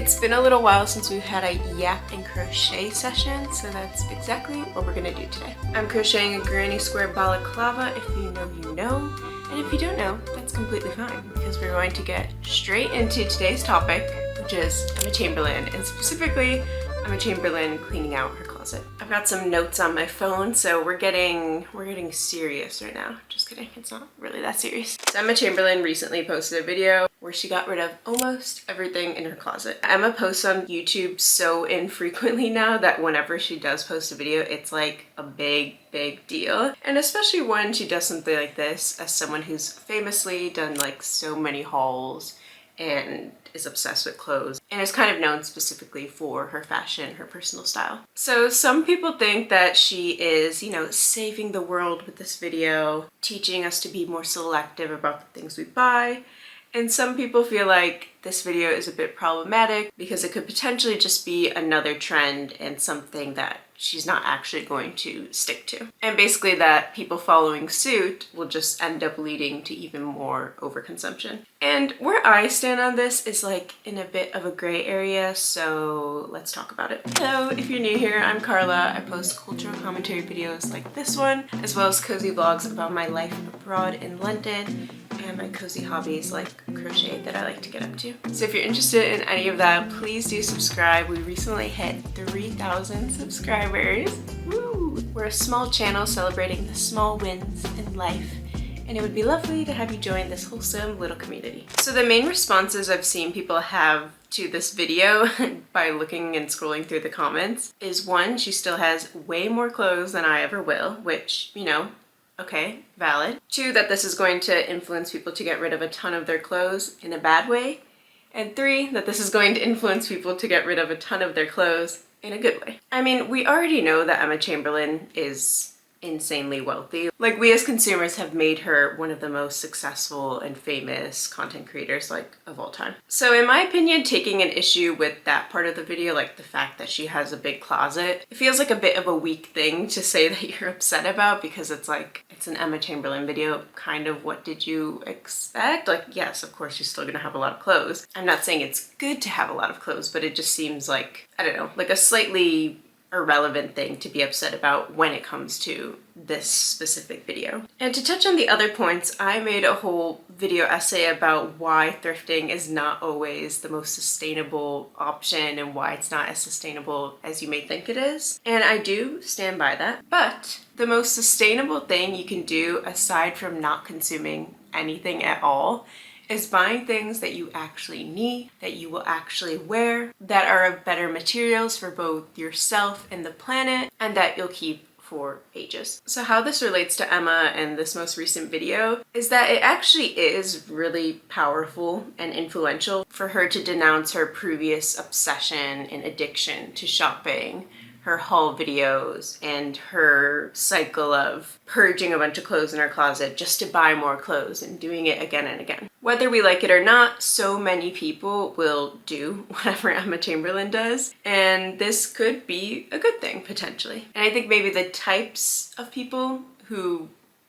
It's been a little while since we've had a yap and crochet session, so that's exactly what we're gonna do today. I'm crocheting a granny square balaclava. If you know, you know. And if you don't know, that's completely fine, because we're going to get straight into today's topic, which is Emma Chamberlain, and specifically Emma Chamberlain cleaning out her closet. I've got some notes on my phone, so we're getting serious right now. Just kidding, it's not really that serious. So Emma Chamberlain recently posted a video where she got rid of almost everything in her closet. Emma posts on YouTube so infrequently now that whenever she does post a video, it's like a big deal. And especially when she does something like this, as someone who's famously done like so many hauls and is obsessed with clothes and is kind of known specifically for her fashion, her personal style. So some people think that she is, you know, saving the world with this video, teaching us to be more selective about the things we buy. And some people feel like this video is a bit problematic because it could potentially just be another trend and something that she's not actually going to stick to. And basically that people following suit will just end up leading to even more overconsumption. And where I stand on this is like in a bit of a gray area, so let's talk about it. Hello, if you're new here, I'm Carla. I post cultural commentary videos like this one, as well as cozy vlogs about my life abroad in London and my cozy hobbies like crochet that I like to get up to. So if you're interested in any of that, please do subscribe. We recently hit 3,000 subscribers. Woo! We're a small channel celebrating the small wins in life, and it would be lovely to have you join this wholesome little community. So the main responses I've seen people have to this video by looking and scrolling through the comments is, one, she still has way more clothes than I ever will, which, you know, okay, valid. Two, that this is going to influence people to get rid of a ton of their clothes in a bad way. And three, that this is going to influence people to get rid of a ton of their clothes in a good way. I mean, we already know that Emma Chamberlain is insanely wealthy. Like, we as consumers have made her one of the most successful and famous content creators like of all time. So in my opinion, taking an issue with that part of the video, like the fact that she has a big closet, it feels like a bit of a weak thing to say that you're upset about, because it's like, it's an Emma Chamberlain video, kind of what did you expect? Like, yes, of course she's still gonna have a lot of clothes. I'm not saying it's good to have a lot of clothes, but it just seems like, I don't know, like a slightly irrelevant thing to be upset about when it comes to this specific video. And to touch on the other points, I made a whole video essay about why thrifting is not always the most sustainable option and why it's not as sustainable as you may think it is. And I do stand by that. But the most sustainable thing you can do, aside from not consuming anything at all, is buying things that you actually need, that you will actually wear, that are of better materials for both yourself and the planet, and that you'll keep for ages. So how this relates to Emma and this most recent video is that it actually is really powerful and influential for her to denounce her previous obsession and addiction to shopping, her haul videos, and her cycle of purging a bunch of clothes in her closet just to buy more clothes and doing it again and again. Whether we like it or not, so many people will do whatever Emma Chamberlain does, and this could be a good thing, potentially. And I think maybe the types of people who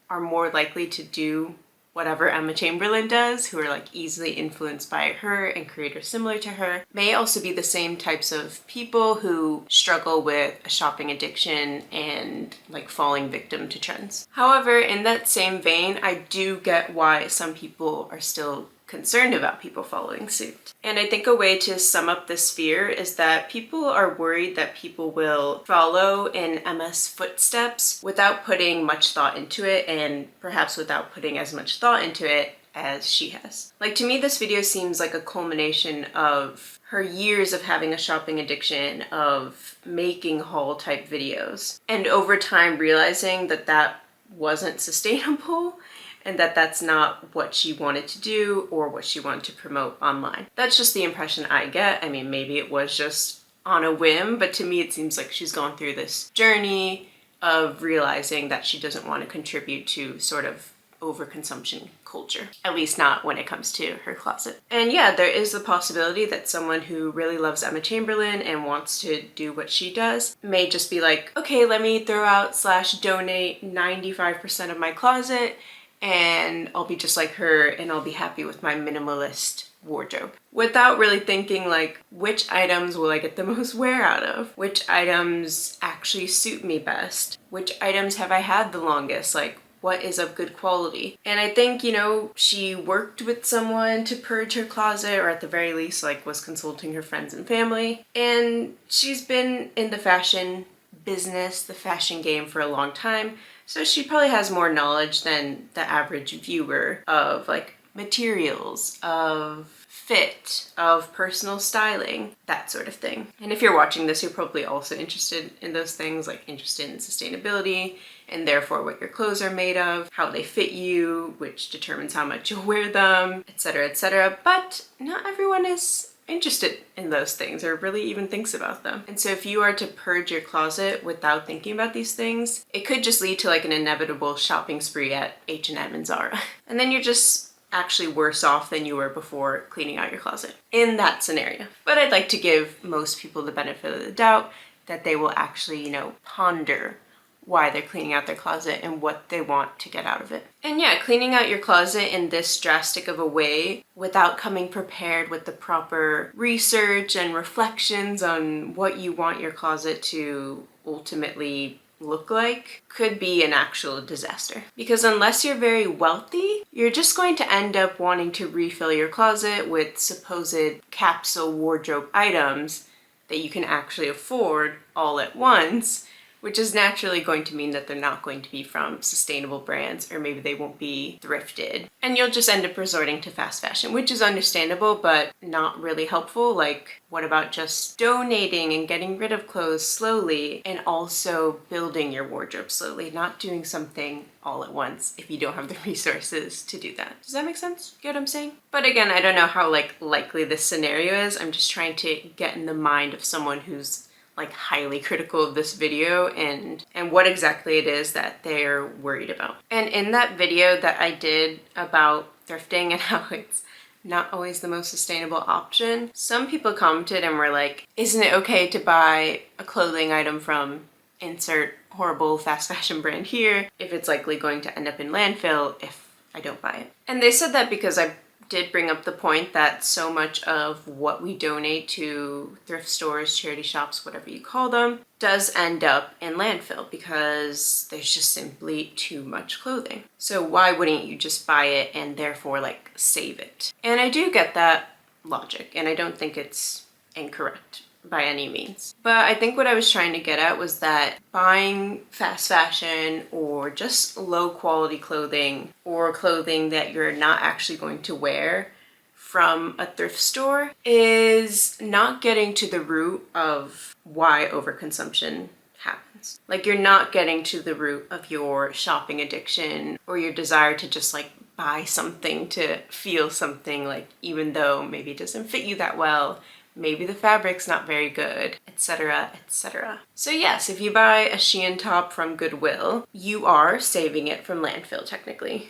are more likely to do whatever Emma Chamberlain does, who are like easily influenced by her and creators similar to her, may also be the same types of people who struggle with a shopping addiction and like falling victim to trends. However, in that same vein, I do get why some people are still concerned about people following suit. And I think a way to sum up this fear is that people are worried that people will follow in Emma's footsteps without putting much thought into it, and perhaps without putting as much thought into it as she has. Like, to me, this video seems like a culmination of her years of having a shopping addiction, of making haul type videos, and over time realizing that that wasn't sustainable and that that's not what she wanted to do or what she wanted to promote online. That's just the impression I get. I mean, maybe it was just on a whim, but to me it seems like she's gone through this journey of realizing that she doesn't want to contribute to sort of overconsumption culture, at least not when it comes to her closet. And yeah, there is the possibility that someone who really loves Emma Chamberlain and wants to do what she does may just be like, okay, let me throw out / donate 95% of my closet and I'll be just like her and I'll be happy with my minimalist wardrobe without really thinking like, which items will I get the most wear out of? Which items actually suit me best? Which items have I had the longest? Like, what is of good quality? And I think, you know, she worked with someone to purge her closet, or at the very least, like, was consulting her friends and family. And she's been in the fashion business, the fashion game for a long time. So she probably has more knowledge than the average viewer of like materials, of fit, of personal styling, that sort of thing. And if you're watching this, you're probably also interested in those things, like interested in sustainability and therefore what your clothes are made of, how they fit you, which determines how much you'll wear them, etc., etc. But not everyone is interested in those things or really even thinks about them. And so if you are to purge your closet without thinking about these things, it could just lead to like an inevitable shopping spree at H&M and Zara. And then you're just actually worse off than you were before cleaning out your closet in that scenario. But I'd like to give most people the benefit of the doubt that they will actually, you know, ponder why they're cleaning out their closet and what they want to get out of it. And yeah, cleaning out your closet in this drastic of a way without coming prepared with the proper research and reflections on what you want your closet to ultimately look like could be an actual disaster. Because unless you're very wealthy, you're just going to end up wanting to refill your closet with supposed capsule wardrobe items that you can actually afford all at once, which is naturally going to mean that they're not going to be from sustainable brands, or maybe they won't be thrifted. And you'll just end up resorting to fast fashion, which is understandable, but not really helpful. Like, what about just donating and getting rid of clothes slowly and also building your wardrobe slowly, not doing something all at once if you don't have the resources to do that. Does that make sense? Get what I'm saying? But again, I don't know how like likely this scenario is. I'm just trying to get in the mind of someone who's like highly critical of this video and what exactly it is that they're worried about. And in that video that I did about thrifting and how it's not always the most sustainable option, some people commented and were like, isn't it okay to buy a clothing item from insert horrible fast fashion brand here if it's likely going to end up in landfill if I don't buy it? And they said that because I did bring up the point that so much of what we donate to thrift stores, charity shops, whatever you call them, does end up in landfill because there's just simply too much clothing. So why wouldn't you just buy it and therefore like save it? And I do get that logic, and I don't think it's incorrect by any means. But I think what I was trying to get at was that buying fast fashion or just low quality clothing or clothing that you're not actually going to wear from a thrift store is not getting to the root of why overconsumption happens. Like, you're not getting to the root of your shopping addiction or your desire to just like buy something to feel something, like even though maybe it doesn't fit you that well, maybe the fabric's not very good, etc., etc. So yes, if you buy a Shein top from Goodwill, you are saving it from landfill technically.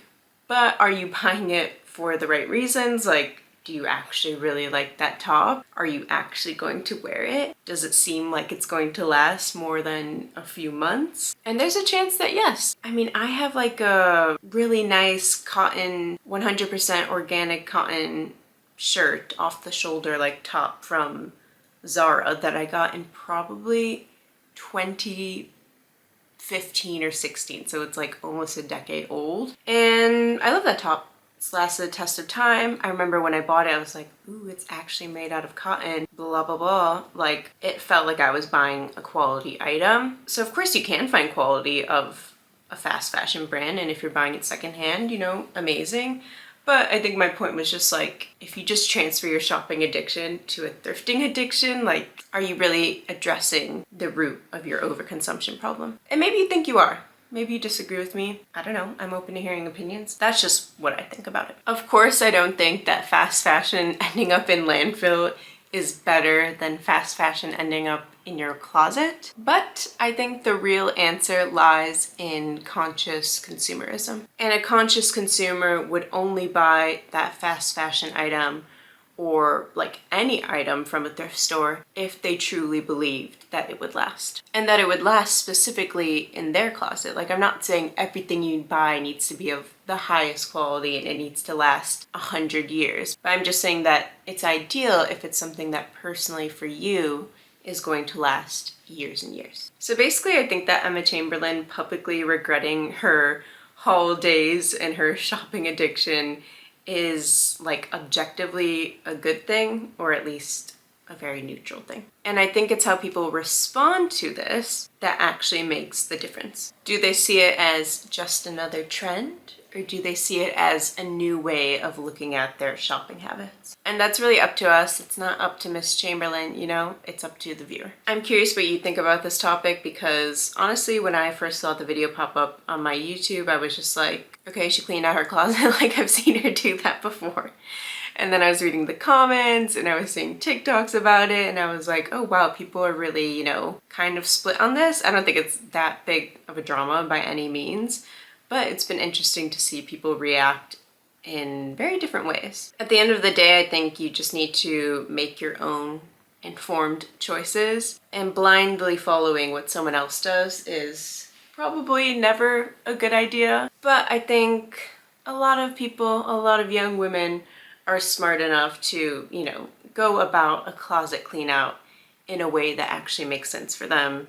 But are you buying it for the right reasons? Like, do you actually really like that top? Are you actually going to wear it? Does it seem like it's going to last more than a few months? And there's a chance that yes. I mean, I have like a really nice cotton, 100% organic cotton shirt off the shoulder like top from Zara that I got in probably 2015 or 16, so it's like almost a decade old, and I love that top. It's lasted the test of time. I remember when I bought it I was like, ooh, it's actually made out of cotton, blah blah blah. Like, it felt like I was buying a quality item. So of course you can find quality of a fast fashion brand, and if you're buying it secondhand, you know, amazing. But I think my point was just like, if you just transfer your shopping addiction to a thrifting addiction, like, are you really addressing the root of your overconsumption problem? And maybe you think you are. Maybe you disagree with me. I don't know. I'm open to hearing opinions. That's just what I think about it. Of course, I don't think that fast fashion ending up in landfill is better than fast fashion ending up in your closet. But I think the real answer lies in conscious consumerism. And a conscious consumer would only buy that fast fashion item or like any item from a thrift store if they truly believed that it would last. And that it would last specifically in their closet. Like, I'm not saying everything you buy needs to be of the highest quality and it needs to last 100 years. But I'm just saying that it's ideal if it's something that personally for you is going to last years and years. So basically, I think that Emma Chamberlain publicly regretting her haul days and her shopping addiction is like objectively a good thing, or at least a very neutral thing. And I think it's how people respond to this that actually makes the difference. Do they see it as just another trend, or do they see it as a new way of looking at their shopping habits? And that's really up to us. It's not up to Miss Chamberlain, you know, it's up to the viewer. I'm curious what you think about this topic, because honestly, when I first saw the video pop up on my YouTube, I was just like, okay, she cleaned out her closet. Like, I've seen her do that before. And then I was reading the comments and I was seeing TikToks about it, and I was like, oh wow, people are really, you know, kind of split on this. I don't think it's that big of a drama by any means, but it's been interesting to see people react in very different ways. At the end of the day, I think you just need to make your own informed choices, and blindly following what someone else does is probably never a good idea. But I think a lot of people, a lot of young women are smart enough to, you know, go about a closet clean out in a way that actually makes sense for them,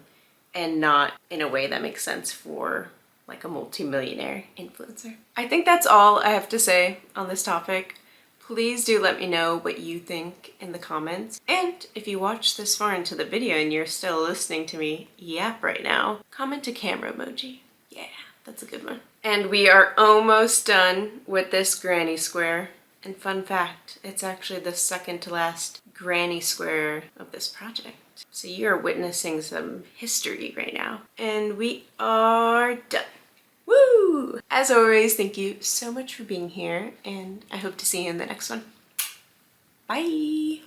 and not in a way that makes sense for like a multi-millionaire influencer. I think that's all I have to say on this topic. Please do let me know what you think in the comments. And if you watched this far into the video and you're still listening to me yap right now, comment a camera emoji. Yeah, that's a good one. And we are almost done with this granny square. And fun fact, it's actually the second to last granny square of this project. So you're witnessing some history right now. And we are done. Woo! As always, thank you so much for being here, and I hope to see you in the next one. Bye!